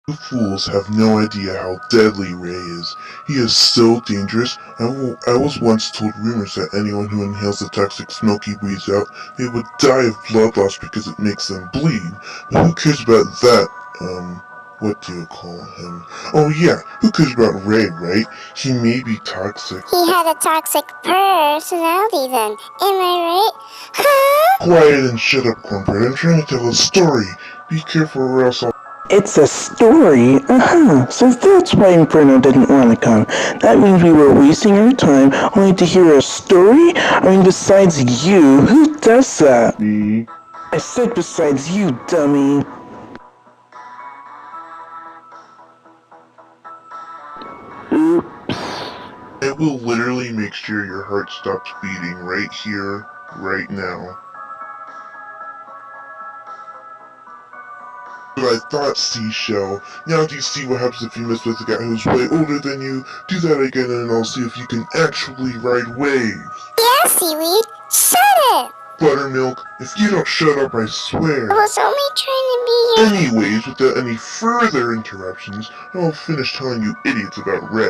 You fools have no idea how deadly Ray is. He is so dangerous. I was once told rumors that anyone who inhales the toxic smoke he breathes out, they would die of blood loss because it makes them bleed. But who cares about that? What do you call him? Oh yeah, who cares about Ray, right? He may be toxic. He had a toxic personality then, am I right? Huh? Quiet and shut up, Cornbread. I'm trying to tell a story. Be careful or else I'll... It's a story? So that's why Inferno didn't want to come. That means we were wasting our time only to hear a story? I mean, besides you, who does that? Me. I said besides you, dummy. It will literally make sure your heart stops beating right here, right now. But I thought, Seashell. Now do you see what happens if you mess with a guy who's way older than you? Do that again and I'll see if you can actually ride waves. Yeah, Seaweed, shut it! Buttermilk, if you don't shut up, I swear. I was only trying to be here. Anyways, without any further interruptions, I'll finish telling you idiots about Ray.